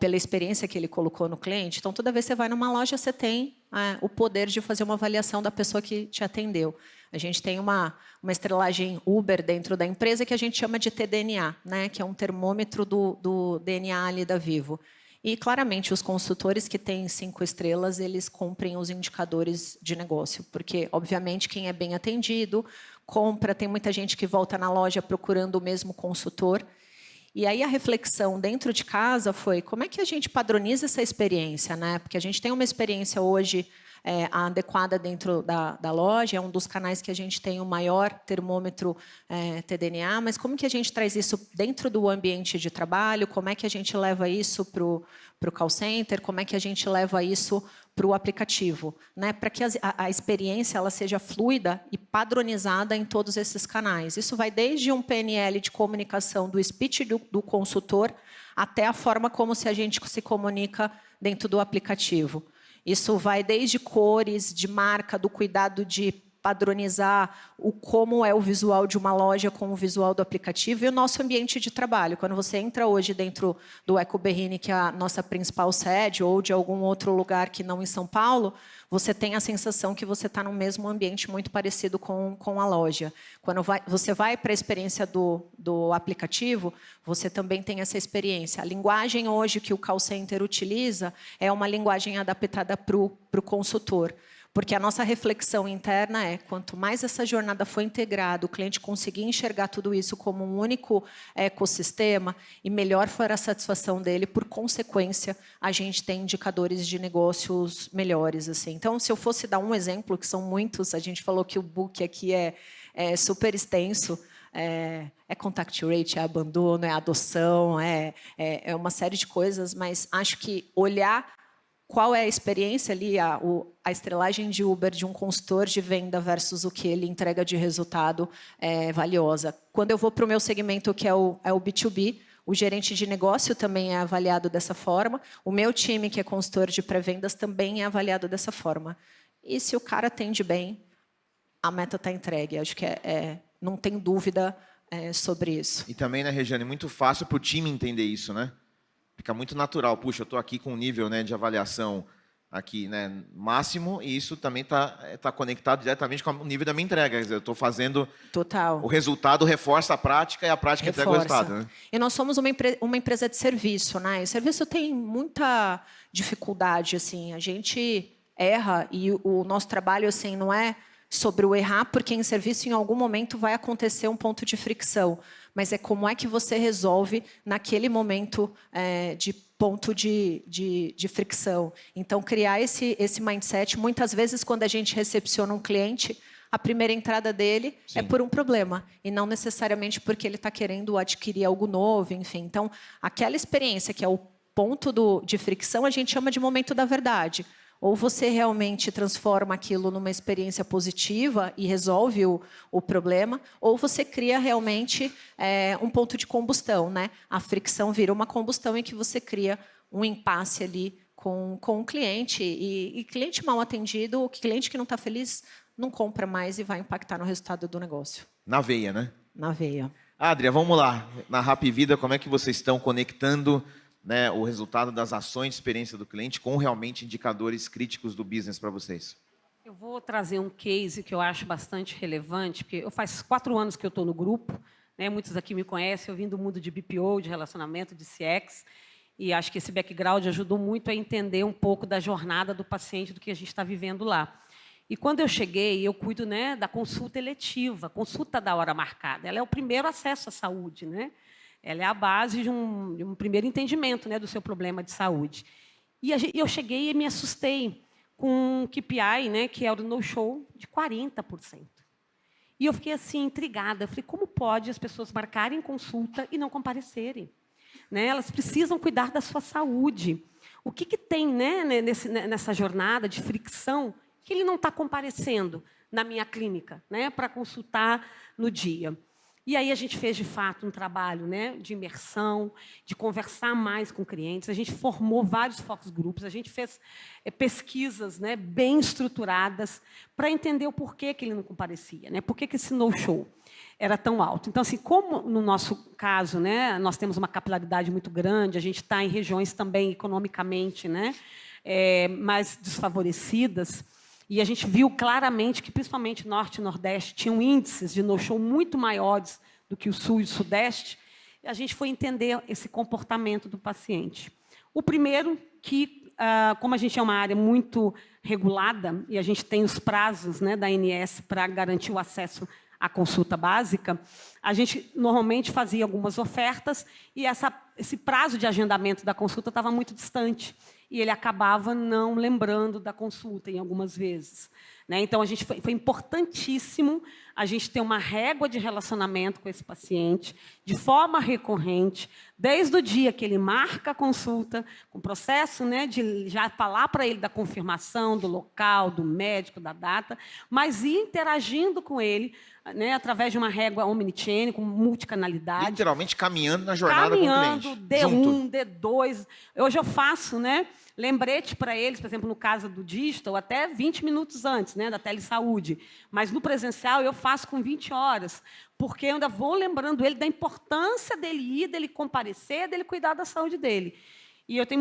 pela experiência que ele colocou no cliente, então toda vez que você vai numa loja, você tem o poder de fazer uma avaliação da pessoa que te atendeu. A gente tem uma estrelagem Uber dentro da empresa que a gente chama de TDNA, né, que é um termômetro do DNA ali da Vivo. E, claramente, os consultores que têm 5 estrelas, eles cumprem os indicadores de negócio, porque, obviamente, quem é bem atendido, compra, tem muita gente que volta na loja procurando o mesmo consultor. E aí a reflexão dentro de casa foi como é que a gente padroniza essa experiência, né? Porque a gente tem uma experiência hoje adequada dentro da loja, é um dos canais que a gente tem o maior termômetro TDNA, mas como que a gente traz isso dentro do ambiente de trabalho, como é que a gente leva isso para o call center, como é que a gente leva isso para o aplicativo, né? Para que a experiência ela seja fluida e padronizada em todos esses canais. Isso vai desde um PNL de comunicação do speech do consultor até a forma como a gente se comunica dentro do aplicativo. Isso vai desde cores, de marca, do cuidado de padronizar como é o visual de uma loja com o visual do aplicativo e o nosso ambiente de trabalho. Quando você entra hoje dentro do Eco Berrini, que é a nossa principal sede, ou de algum outro lugar que não em São Paulo, você tem a sensação que você está no mesmo ambiente muito parecido com a loja. Quando você vai para a experiência do aplicativo, você também tem essa experiência. A linguagem hoje que o call center utiliza é uma linguagem adaptada para o consultor. Porque a nossa reflexão interna é, quanto mais essa jornada for integrada, o cliente conseguir enxergar tudo isso como um único ecossistema, e melhor for a satisfação dele, por consequência, a gente tem indicadores de negócios melhores. Assim. Então, se eu fosse dar um exemplo, que são muitos, a gente falou que o book aqui é super extenso, é contact rate, é abandono, é adoção, é uma série de coisas, mas acho que olhar qual é a experiência ali, a estrelagem de Uber de um consultor de venda versus o que ele entrega de resultado é valiosa. Quando eu vou para o meu segmento, que é o B2B, o gerente de negócio também é avaliado dessa forma. O meu time, que é consultor de pré-vendas, também é avaliado dessa forma. E se o cara atende bem, a meta está entregue. Acho que não tem dúvida sobre isso. E também, né, Regiane, é muito fácil para o time entender isso, né? Fica muito natural. Puxa, eu estou aqui com um nível, né, de avaliação aqui, né, máximo, e isso também tá conectado diretamente com o nível da minha entrega. Quer dizer, eu estou fazendo... Total. O resultado reforça a prática e a prática entrega o resultado. Né? E nós somos uma empresa de serviço, né? E serviço tem muita dificuldade, assim. A gente erra e o nosso trabalho, assim, não é sobre o errar, porque em serviço, em algum momento, vai acontecer um ponto de fricção. Mas é como é que você resolve naquele momento de ponto de fricção. Então, criar esse mindset, muitas vezes, quando a gente recepciona um cliente, a primeira entrada dele é por um problema, e não necessariamente porque ele está querendo adquirir algo novo, enfim. Então, aquela experiência que é o ponto de fricção, a gente chama de momento da verdade. Ou você realmente transforma aquilo numa experiência positiva e resolve o problema, ou você cria realmente um ponto de combustão, né? A fricção vira uma combustão em que você cria um impasse ali com o cliente. E cliente mal atendido, o cliente que não está feliz, não compra mais e vai impactar no resultado do negócio. Na veia, né? Na veia. Adria, vamos lá. Na Rap Vida, como é que vocês estão conectando, né, o resultado das ações de experiência do cliente com realmente indicadores críticos do business para vocês? Eu vou trazer um case que eu acho bastante relevante, porque eu faz 4 anos que eu estou no grupo, né, muitos aqui me conhecem, eu vim do mundo de BPO, de relacionamento, de CX, e acho que esse background ajudou muito a entender um pouco da jornada do paciente, do que a gente está vivendo lá. E quando eu cheguei, eu cuido, né, da consulta eletiva, consulta da hora marcada. Ela é o primeiro acesso à saúde, né? Ela é a base de um primeiro entendimento, né, do seu problema de saúde. E eu cheguei e me assustei com um KPI, né, que é o no-show, de 40%. E eu fiquei assim, intrigada. Eu falei, como pode as pessoas marcarem consulta e não comparecerem? Né? Elas precisam cuidar da sua saúde. O que tem, né, nessa jornada de fricção que ele não está comparecendo na minha clínica, né, para consultar no dia? E aí a gente fez, de fato, um trabalho, né, de imersão, de conversar mais com clientes. A gente formou vários focus groups, a gente fez pesquisas, né, bem estruturadas para entender o porquê que ele não comparecia, né, por que esse no-show era tão alto. Então, assim, como no nosso caso, né, nós temos uma capilaridade muito grande, a gente está em regiões também economicamente, né, mais desfavorecidas, e a gente viu claramente que, principalmente Norte e Nordeste, tinham índices de no-show muito maiores do que o Sul e o Sudeste. E a gente foi entender esse comportamento do paciente. O primeiro, que, como a gente é uma área muito regulada, e a gente tem os prazos, né, da ANS para garantir o acesso à consulta básica, a gente normalmente fazia algumas ofertas e esse prazo de agendamento da consulta estava muito distante. E ele acabava não lembrando da consulta, em algumas vezes. Né? Então, foi importantíssimo a gente ter uma régua de relacionamento com esse paciente, de forma recorrente, desde o dia que ele marca a consulta, com o processo, né, de já falar para ele da confirmação, do local, do médico, da data, mas ir interagindo com ele, né, através de uma régua omnichannel, com multicanalidade. Literalmente caminhando na jornada com o cliente. D1, junto. D2. Hoje eu faço, né, lembrete para eles, por exemplo, no caso do digital, até 20 minutos antes, né, da telesaúde. Mas no presencial eu faço com 20 horas, porque eu ainda vou lembrando ele da importância dele ir, dele comparecer, dele cuidar da saúde dele. E eu tenho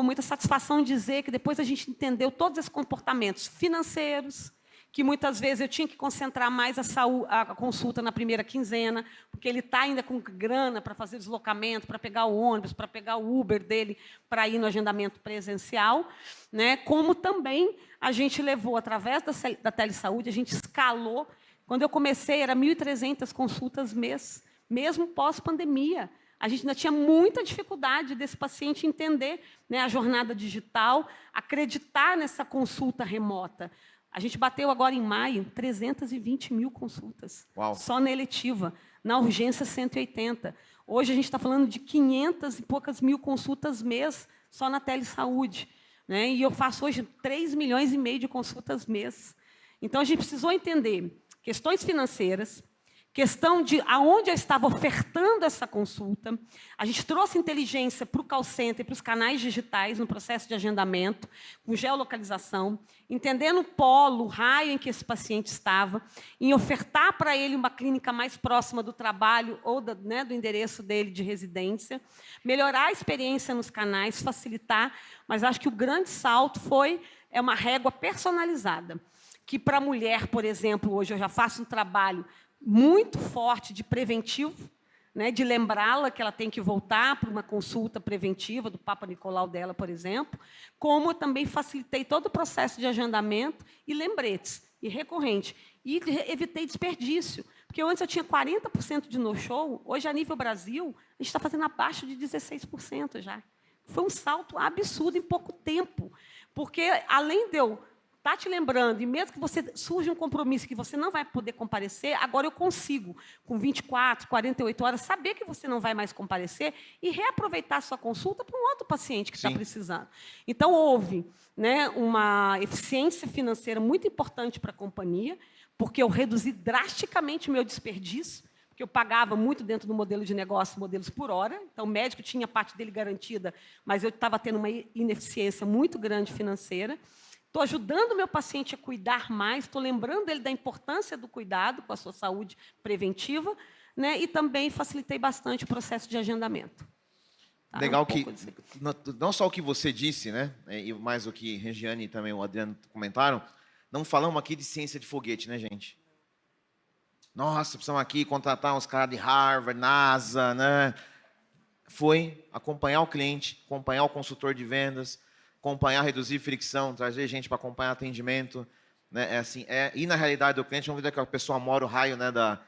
muita satisfação em dizer que depois a gente entendeu todos esses comportamentos financeiros, que muitas vezes eu tinha que concentrar mais a consulta na primeira quinzena, porque ele está ainda com grana para fazer deslocamento, para pegar o ônibus, para pegar o Uber dele, para ir no agendamento presencial. Né? Como também a gente levou, através da telesaúde, a gente escalou. Quando eu comecei, era 1.300 consultas mês, mesmo pós-pandemia. A gente ainda tinha muita dificuldade desse paciente entender, né, a jornada digital, acreditar nessa consulta remota. A gente bateu agora em maio 320 mil consultas. Uau. Só na eletiva. Na urgência, 180. Hoje a gente está falando de 500 e poucas mil consultas mês só na telesaúde. Né? E eu faço hoje 3,5 milhões de consultas mês. Então a gente precisou entender questões financeiras, questão de aonde eu estava ofertando essa consulta. A gente trouxe inteligência para o call center, para os canais digitais, no processo de agendamento, com geolocalização, entendendo o polo, o raio em que esse paciente estava, em ofertar para ele uma clínica mais próxima do trabalho ou do endereço dele de residência, melhorar a experiência nos canais, facilitar, mas acho que o grande salto é uma régua personalizada, que para a mulher, por exemplo, hoje eu já faço um trabalho muito forte de preventivo, né, de lembrá-la que ela tem que voltar para uma consulta preventiva do Papa Nicolau dela, por exemplo, como eu também facilitei todo o processo de agendamento e lembretes, e recorrente. E evitei desperdício, porque antes eu tinha 40% de no-show, hoje, a nível Brasil, a gente está fazendo abaixo de 16% já. Foi um salto absurdo em pouco tempo. Porque, além de eu estar te lembrando, e mesmo que você surja um compromisso que você não vai poder comparecer, agora eu consigo, com 24, 48 horas, saber que você não vai mais comparecer e reaproveitar a sua consulta para um outro paciente que está precisando. Então, houve, né, uma eficiência financeira muito importante para a companhia, porque eu reduzi drasticamente o meu desperdício, porque eu pagava muito dentro do modelo de negócio, modelos por hora. Então, o médico tinha parte dele garantida, mas eu estava tendo uma ineficiência muito grande financeira. Estou ajudando o meu paciente a cuidar mais, estou lembrando ele da importância do cuidado com a sua saúde preventiva, né? E também facilitei bastante o processo de agendamento. Tá? Legal que, não só o que você disse, né? E mais o que Regiane e também o Adriano comentaram, não falamos aqui de ciência de foguete, né, gente? Nossa, precisamos aqui contratar uns caras de Harvard, NASA, né? Foi acompanhar o cliente, acompanhar o consultor de vendas, acompanhar, reduzir fricção, trazer gente para acompanhar atendimento, né? E na realidade do cliente, vamos ver que a pessoa mora o raio, né, da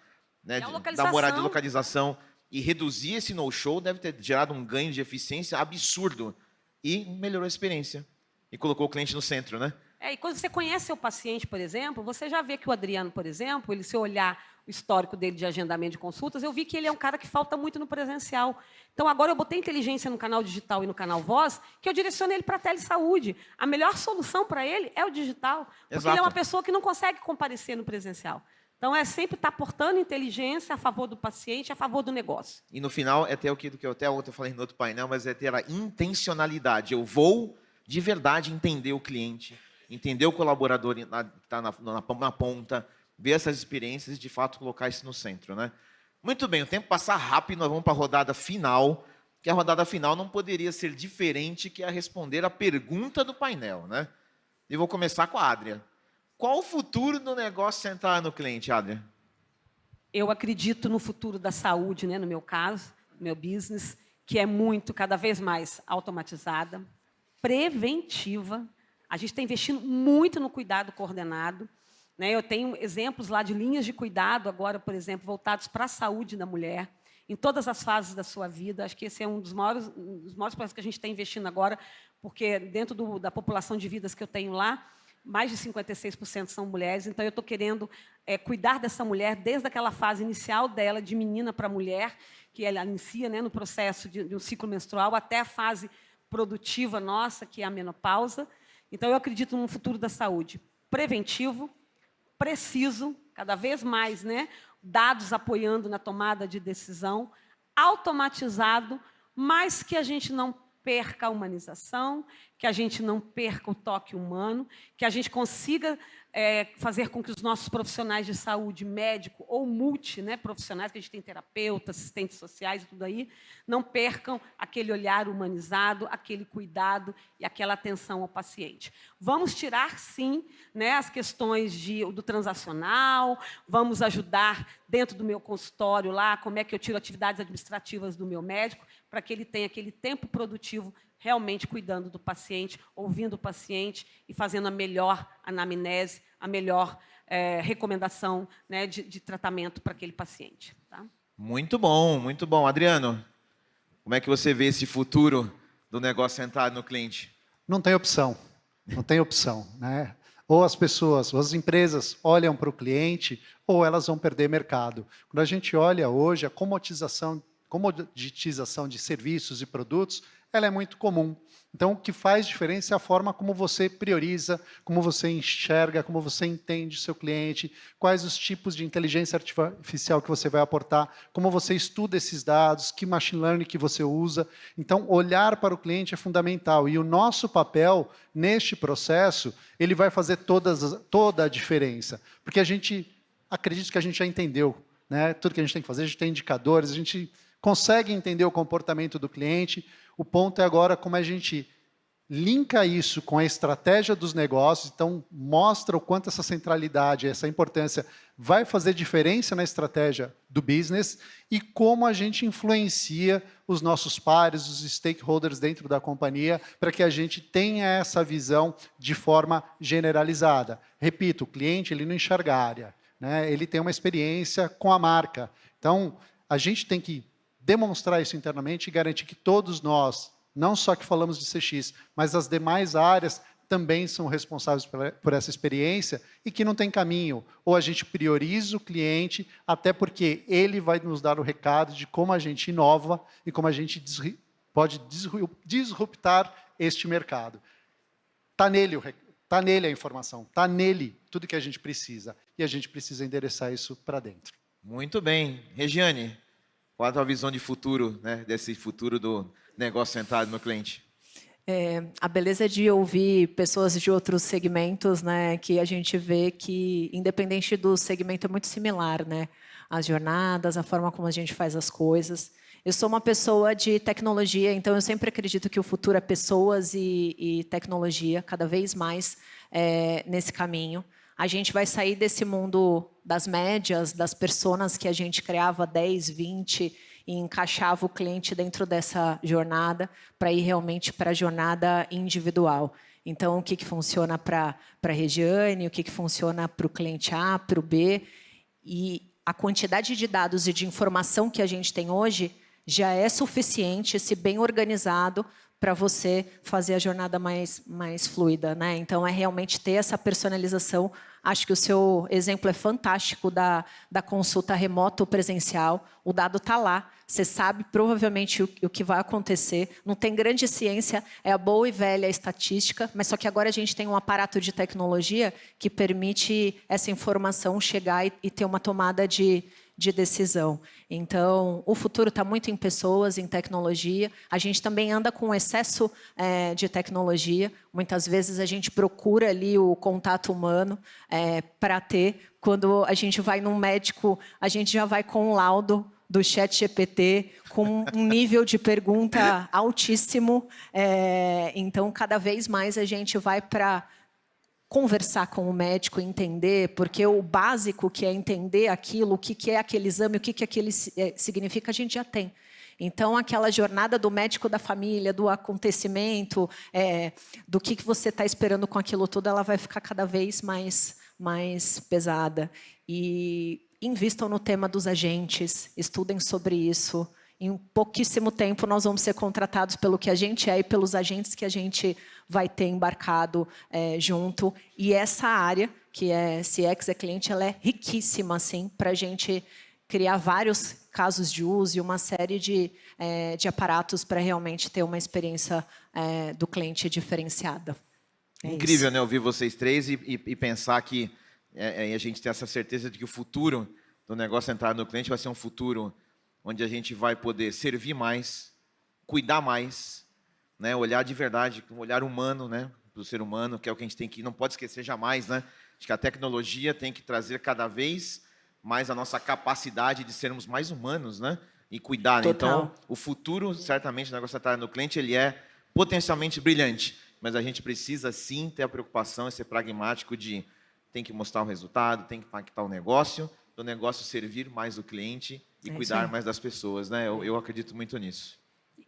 morada de localização, e reduzir esse no-show deve ter gerado um ganho de eficiência absurdo e melhorou a experiência e colocou o cliente no centro, né? E quando você conhece seu paciente, por exemplo, você já vê que o Adriano, por exemplo, ele, se eu olhar o histórico dele de agendamento de consultas, eu vi que ele é um cara que falta muito no presencial. Então, agora eu botei inteligência no canal digital e no canal voz, que eu direciono ele para a telesaúde. A melhor solução para ele é o digital, porque Exato. ele é uma pessoa que não consegue comparecer no presencial. Então, é sempre estar aportando inteligência a favor do paciente, a favor do negócio. E no final, é ter o que eu até ontem falei no outro painel, mas é ter a intencionalidade. Eu vou, de verdade, entender o cliente, entender o colaborador que está na ponta, ver essas experiências e, de fato, colocar isso no centro, né? Muito bem, o tempo passa rápido, nós vamos para a rodada final, que a rodada final não poderia ser diferente que a responder a pergunta do painel, né? E vou começar com a Adria. Qual o futuro do negócio centrado no cliente, Adria? Eu acredito no futuro da saúde, né, no meu caso, no meu business, que é muito, cada vez mais automatizada, preventiva. A gente está investindo muito no cuidado coordenado. Né? Eu tenho exemplos lá de linhas de cuidado, agora, por exemplo, voltados para a saúde da mulher, em todas as fases da sua vida. Acho que esse é um dos maiores projetos que a gente está investindo agora, porque dentro da população de vidas que eu tenho lá, mais de 56% são mulheres. Então, eu estou querendo cuidar dessa mulher desde aquela fase inicial dela, de menina para mulher, que ela inicia, né, no processo de um ciclo menstrual, até a fase produtiva nossa, que é a menopausa. Então, eu acredito num futuro da saúde preventivo, preciso, cada vez mais, né? Dados apoiando na tomada de decisão, automatizado, mas que a gente não perca a humanização, que a gente não perca o toque humano, que a gente consiga fazer com que os nossos profissionais de saúde, médico ou multi, né, profissionais, que a gente tem terapeutas, assistentes sociais e tudo aí, não percam aquele olhar humanizado, aquele cuidado e aquela atenção ao paciente. Vamos tirar, sim, né, as questões do transacional, vamos ajudar dentro do meu consultório lá, como é que eu tiro atividades administrativas do meu médico, para que ele tenha aquele tempo produtivo realmente cuidando do paciente, ouvindo o paciente e fazendo a melhor anamnese, a melhor recomendação, né, de tratamento para aquele paciente. Tá? Muito bom, muito bom. Adriano, como é que você vê esse futuro do negócio centrado no cliente? Não tem opção, não tem opção, né? Ou as pessoas, ou as empresas olham para o cliente, ou elas vão perder mercado. Quando a gente olha hoje, a comoditização de serviços e produtos, ela é muito comum. Então, o que faz diferença é a forma como você prioriza, como você enxerga, como você entende o seu cliente, quais os tipos de inteligência artificial que você vai aportar, como você estuda esses dados, que machine learning que você usa. Então, olhar para o cliente é fundamental. E o nosso papel neste processo, ele vai fazer toda a diferença. Porque acredito que a gente já entendeu, né? Tudo que a gente tem que fazer, a gente tem indicadores, a gente consegue entender o comportamento do cliente. O ponto é agora como a gente linka isso com a estratégia dos negócios, então mostra o quanto essa centralidade, essa importância vai fazer diferença na estratégia do business e como a gente influencia os nossos pares, os stakeholders dentro da companhia, para que a gente tenha essa visão de forma generalizada. Repito, o cliente ele não enxerga a área, né? Ele tem uma experiência com a marca. Então, a gente tem que demonstrar isso internamente e garantir que todos nós, Não só que falamos de CX, mas as demais áreas também são responsáveis por essa experiência e que não tem caminho. Ou a gente prioriza o cliente, até porque ele vai nos dar o recado de como a gente inova e como a gente pode disruptar este mercado. Está nele a informação, está nele tudo que a gente precisa. E a gente precisa endereçar isso para dentro. Muito bem. Regiane, qual a tua visão de futuro, né, desse futuro do negócio centrado no cliente? A beleza de ouvir pessoas de outros segmentos, né, que a gente vê que, independente do segmento, é muito similar, né? As jornadas, a forma como a gente faz as coisas. Eu sou uma pessoa de tecnologia, então eu sempre acredito que o futuro é pessoas e tecnologia, cada vez mais nesse caminho. A gente vai sair desse mundo das médias, das personas que a gente criava 10, 20 e encaixava o cliente dentro dessa jornada para ir realmente para a jornada individual. Então, o que funciona para a Regiane, o que funciona para o cliente A, para o B. E a quantidade de dados e de informação que a gente tem hoje já é suficiente, se bem organizado, para você fazer a jornada mais fluida, né? Então, é realmente ter essa personalização. Acho que o seu exemplo é fantástico da consulta remota ou presencial. O dado está lá. Você sabe provavelmente o que vai acontecer. Não tem grande ciência, é a boa e velha estatística, mas só que agora a gente tem um aparato de tecnologia que permite essa informação chegar e ter uma tomada de decisão. Então, o futuro está muito em pessoas, em tecnologia. A gente também anda com excesso de tecnologia. Muitas vezes a gente procura ali o contato humano para ter. Quando a gente vai num médico, a gente já vai com um laudo do ChatGPT, com um nível de pergunta altíssimo. Então, cada vez mais a gente vai para conversar com o médico, entender, porque o básico, que é entender aquilo, o que é aquele exame, o que aquele significa, a gente já tem. Então, aquela jornada do médico da família, do acontecimento, do que você está esperando com aquilo tudo, ela vai ficar cada vez mais pesada. E invistam no tema dos agentes, estudem sobre isso. Em pouquíssimo tempo, nós vamos ser contratados pelo que a gente é e pelos agentes que a gente vai ter embarcado junto. E essa área, que é CX, é cliente, ela é riquíssima assim, para a gente criar vários casos de uso e uma série de aparatos para realmente ter uma experiência do cliente diferenciada. Incrível, né, ouvir vocês três e pensar que a gente tem essa certeza de que o futuro do negócio centrado no cliente vai ser um futuro onde a gente vai poder servir mais, cuidar mais, né, olhar de verdade, um olhar humano, né, para o ser humano, que é o que a gente tem que não pode esquecer jamais, né? Acho que a tecnologia tem que trazer cada vez mais a nossa capacidade de sermos mais humanos, né, e cuidar. Né? Então, o futuro, certamente, do negócio centrado no cliente, ele é potencialmente brilhante, mas a gente precisa sim ter a preocupação e ser pragmático de tem que mostrar o resultado, tem que impactar o negócio servir mais o cliente e cuidar mais das pessoas, né? Eu acredito muito nisso.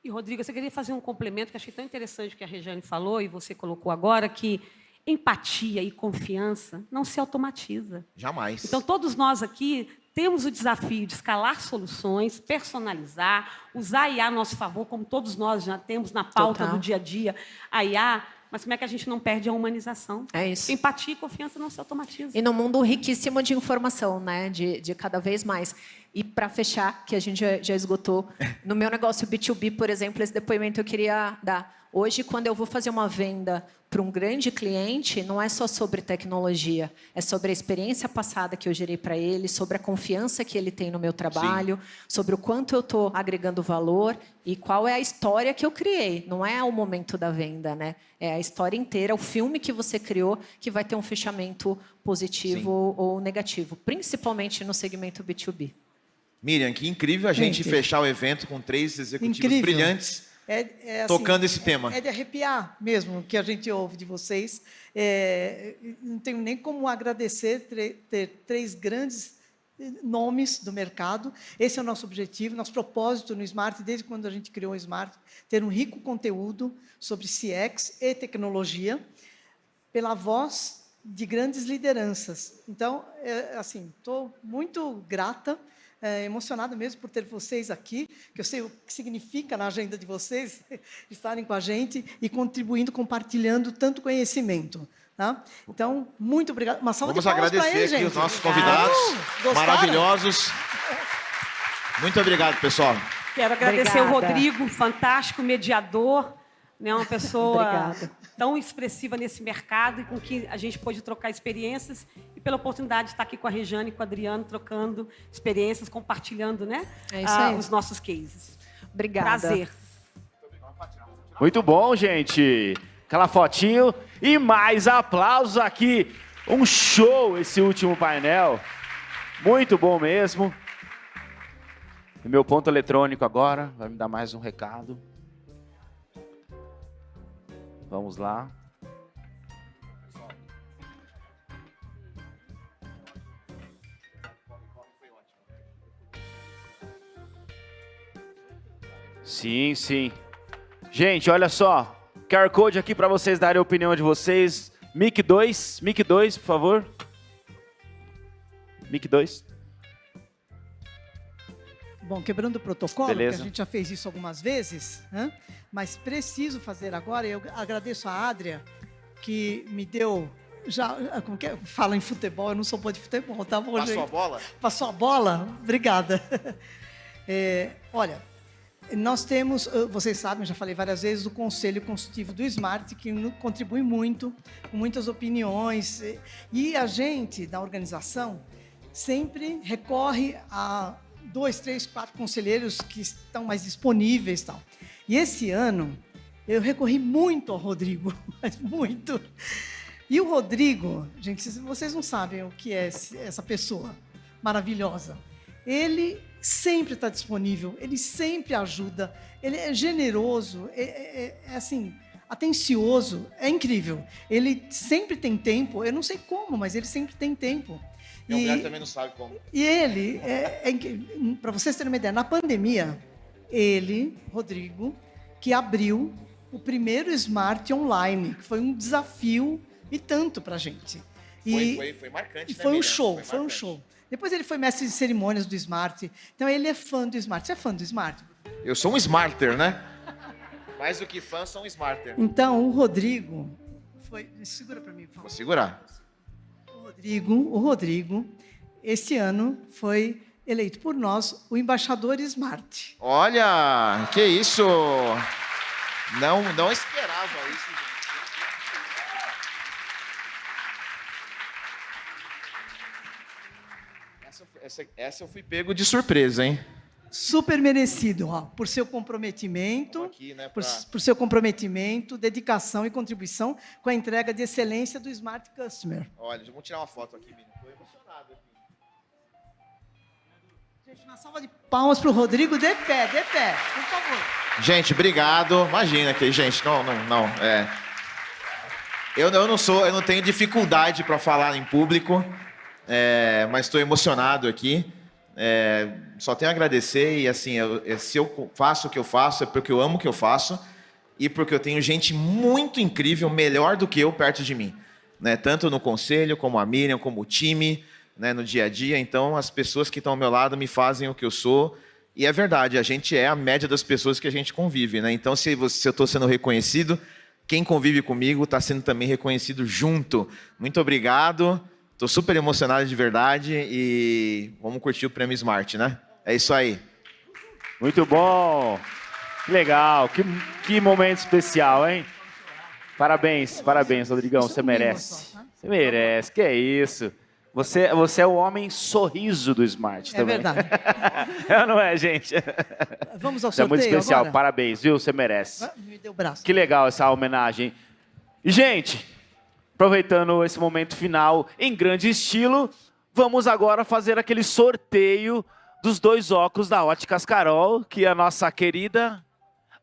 E, Rodrigo, você queria fazer um complemento que achei tão interessante que a Regiane falou e você colocou agora, que empatia e confiança não se automatiza. Jamais. Então, todos nós aqui temos o desafio de escalar soluções, personalizar, usar a IA a nosso favor, como todos nós já temos na pauta do dia a dia, a IA. Mas como é que a gente não perde a humanização? É isso. Empatia e confiança não se automatizam. E num mundo riquíssimo de informação, né? De cada vez mais. E para fechar, que a gente já esgotou, no meu negócio B2B, por exemplo, esse depoimento eu queria dar. Hoje, quando eu vou fazer uma venda para um grande cliente, não é só sobre tecnologia, é sobre a experiência passada que eu gerei para ele, sobre a confiança que ele tem no meu trabalho, sobre o quanto eu estou agregando valor e qual é a história que eu criei. Não é o momento da venda, né? É a história inteira, o filme que você criou, que vai ter um fechamento positivo ou negativo, principalmente no segmento B2B. Miriam, que incrível a gente fechar o evento com 3 executivos brilhantes assim, tocando esse tema. É de arrepiar mesmo o que a gente ouve de vocês. Não tenho nem como agradecer ter 3 grandes nomes do mercado. Esse é o nosso objetivo, nosso propósito no Smart, desde quando a gente criou o Smart, ter um rico conteúdo sobre CX e tecnologia, pela voz de grandes lideranças. Então, assim, estou muito grata emocionada mesmo por ter vocês aqui, que eu sei o que significa na agenda de vocês estarem com a gente e contribuindo, compartilhando tanto conhecimento. Tá? Então, muito obrigado. Uma salva Vamos de palmas agradecer para ele, aqui gente. os nossos convidados Gostaram? maravilhosos. Muito obrigado, pessoal. Quero agradecer o Obrigada. Rodrigo, fantástico mediador, né, uma pessoa Obrigada. tão expressiva nesse mercado e com que a gente pôde trocar experiências e pela oportunidade de estar aqui com a Rejane e com o Adriano, trocando experiências, compartilhando, né, É isso aí. os nossos cases. Obrigada. Prazer. Muito bom, gente. Aquela fotinho e mais aplausos aqui. Um show esse último painel. Muito bom mesmo. E meu ponto eletrônico agora vai me dar mais um recado. Vamos lá. Sim, sim. Gente, olha só. QR Code aqui para vocês darem a opinião de vocês. Mic 2, por favor. Mic 2. Bom, quebrando o protocolo, Beleza. que a gente já fez isso algumas vezes, né? Mas preciso fazer agora. Eu agradeço a Adria, que me deu... como que é? Fala em futebol, eu não sou boa de futebol, tá bom, Passou a gente? bola? Passou a bola? Obrigada. Olha, nós temos, vocês sabem, eu já falei várias vezes, do Conselho Consultivo do Smart, que contribui muito, com muitas opiniões. E a gente, da organização, sempre recorre a 2, 3, 4 conselheiros que estão mais disponíveis e tal. E esse ano, eu recorri muito ao Rodrigo, mas muito. E o Rodrigo, gente, vocês não sabem o que é essa pessoa maravilhosa. Ele sempre está disponível, ele sempre ajuda, ele é generoso, é assim, atencioso, é incrível. Ele sempre tem tempo, eu não sei como, mas ele sempre tem tempo. E a mulher também não sabe como. E ele, para vocês terem uma ideia, na pandemia, ele, Rodrigo, que abriu o primeiro Smart online, que foi um desafio e tanto para a gente. Foi marcante, E né, foi um Miriam? show, Foi foi um marcante. show. Depois ele foi mestre de cerimônias do Smart. Então ele é fã do Smart. Você é fã do Smart? Eu sou um smarter, né? Mais do que fã, sou um smarter. Então o Rodrigo foi... Segura para mim, por Vou favor. segurar. O Rodrigo, esse ano, foi eleito por nós o embaixador Smart. Olha, que isso! Não esperava isso, gente. Essa eu fui pego de surpresa, hein? Super merecido, ó, por seu comprometimento, Vamos aqui, né, por seu comprometimento, dedicação e contribuição com a entrega de excelência do Smart Customer. Olha, vamos tirar uma foto aqui, menino. Estou emocionado aqui. Gente, uma salva de palmas para o Rodrigo, de pé, por favor. Gente, obrigado. Imagina que, gente, não. Eu não tenho dificuldade para falar em público, mas estou emocionado aqui. Só tenho a agradecer e assim, se eu faço o que eu faço é porque eu amo o que eu faço e porque eu tenho gente muito incrível, melhor do que eu perto de mim, né? Tanto no conselho, como a Miriam, como o time, né? No dia a dia. Então, as pessoas que estão ao meu lado me fazem o que eu sou. E é verdade, a gente é a média das pessoas que a gente convive, né? Então, se eu estou sendo reconhecido, quem convive comigo está sendo também reconhecido junto. Muito obrigado. Estou super emocionado de verdade e vamos curtir o Prêmio Smart, né? É isso aí. Muito bom. Que legal. Que momento especial, hein? Parabéns, Rodrigão. Você merece. Você merece. Que é isso. Você é o homem sorriso do Smart também. É verdade. Não é, gente? Vamos ao Isso é sorteio muito especial. agora? Parabéns, viu? Você merece. Me deu o braço. Que legal essa homenagem. E, gente, aproveitando esse momento final em grande estilo, vamos agora fazer aquele sorteio dos 2 óculos da Óticas Carol, que a nossa querida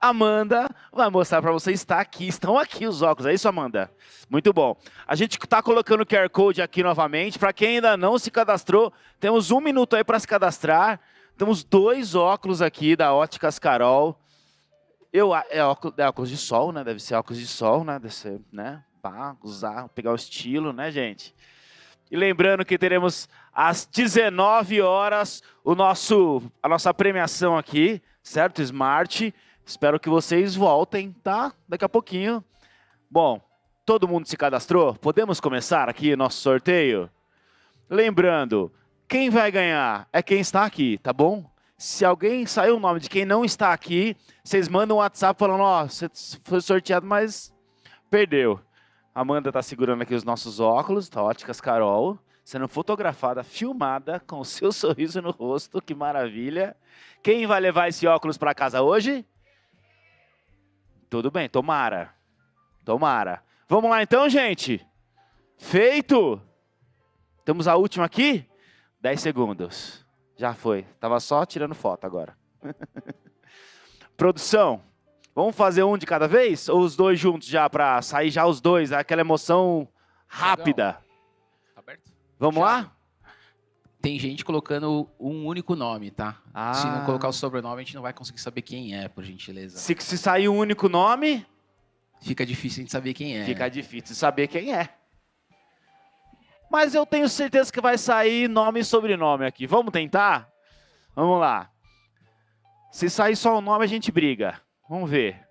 Amanda vai mostrar para vocês. Estão aqui os óculos, é isso, Amanda? Muito bom. A gente está colocando o QR Code aqui novamente. Para quem ainda não se cadastrou, temos 1 minuto aí para se cadastrar. Temos 2 óculos aqui da Óticas Carol. É óculos de sol, né? Deve ser óculos de sol, né? Deve ser, né? Usar, pegar o estilo, né, gente? E lembrando que teremos às 19 horas, a nossa premiação aqui, certo? Smart. Espero que vocês voltem, tá? Daqui a pouquinho. Bom, todo mundo se cadastrou? Podemos começar aqui o nosso sorteio? Lembrando, quem vai ganhar é quem está aqui, tá bom? Se alguém saiu o nome de quem não está aqui, vocês mandam um WhatsApp falando, ó, você foi sorteado, mas perdeu. A Amanda tá segurando aqui os nossos óculos, tá? Óticas Carol, sendo fotografada, filmada, com o seu sorriso no rosto, que maravilha. Quem vai levar esse óculos para casa hoje? Tudo bem, tomara. Tomara. Vamos lá então, gente? Feito! Temos a última aqui? 10 segundos. Já foi. Tava só tirando foto agora. Produção, vamos fazer um de cada vez? Ou os dois juntos já, para sair já os dois? Aquela emoção rápida. Tá aberto? Vamos lá? Tem gente colocando um único nome, tá? Ah. Se não colocar o sobrenome, a gente não vai conseguir saber quem é, por gentileza. Se sair um único nome, Fica difícil de saber quem é. fica difícil de saber quem é. Mas eu tenho certeza que vai sair nome e sobrenome aqui. Vamos tentar? Vamos lá. Se sair só o nome, a gente briga. Vamos ver.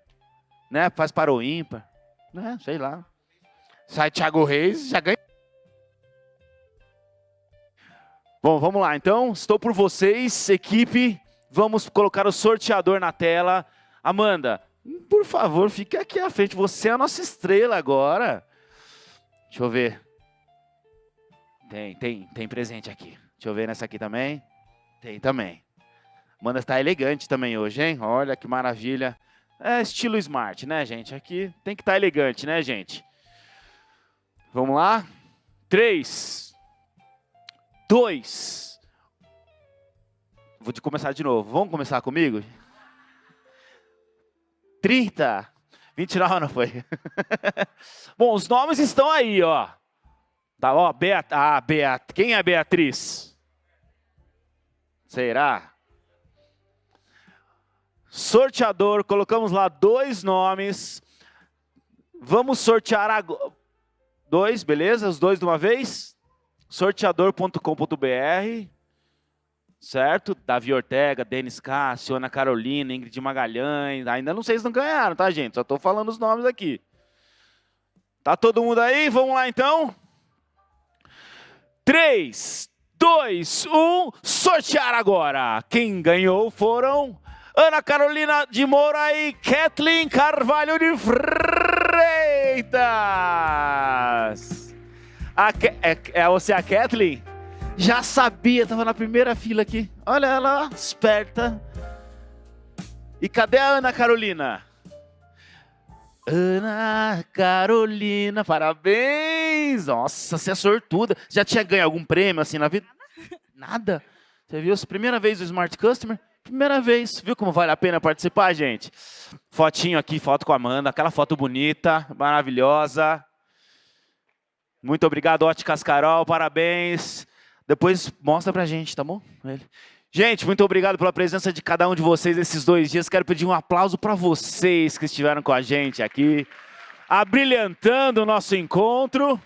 Né? Faz para o ímpar. Né? Sei lá. Sai Thiago Reis, já ganha. Bom, vamos lá. Então, estou por vocês, equipe. Vamos colocar o sorteador na tela. Amanda, por favor, fique aqui à frente. Você é a nossa estrela agora. Deixa eu ver. Tem presente aqui. Deixa eu ver nessa aqui também. Tem também. Amanda está elegante também hoje, hein? Olha que maravilha. É estilo smart, né, gente? Aqui tem que estar elegante, né, gente? Vamos lá? 3, 2. Vou começar de novo. Vamos começar comigo? 30. 29 não foi. Bom, os nomes estão aí, ó. Tá, ó, quem é a Beatriz? Será? Sorteador, colocamos lá 2 nomes. Vamos sortear agora. 2, beleza? Os 2 de uma vez? Sorteador.com.br. Certo? Davi Ortega, Denis Cássio, Ana Carolina, Ingrid Magalhães. Ainda não sei se não ganharam, tá, gente? Só estou falando os nomes aqui. Tá todo mundo aí? Vamos lá, então? 3, 2, 1. Sortear agora. Quem ganhou foram Ana Carolina de Moura e Kathleen Carvalho de Freitas. Você é a Kathleen? Já sabia, estava na primeira fila aqui. Olha ela, esperta. E cadê a Ana Carolina? Ana Carolina, parabéns! Nossa, você é sortuda. Já tinha ganho algum prêmio assim na vida? Nada? Você viu? Primeira vez o Smart Customer? Primeira vez. Viu como vale a pena participar, gente? Fotinho aqui, foto com a Amanda. Aquela foto bonita, maravilhosa. Muito obrigado, Óticas Carol, parabéns. Depois mostra pra gente, tá bom? Gente, muito obrigado pela presença de cada um de vocês esses 2 dias. Quero pedir um aplauso para vocês que estiveram com a gente aqui, abrilhantando o nosso encontro.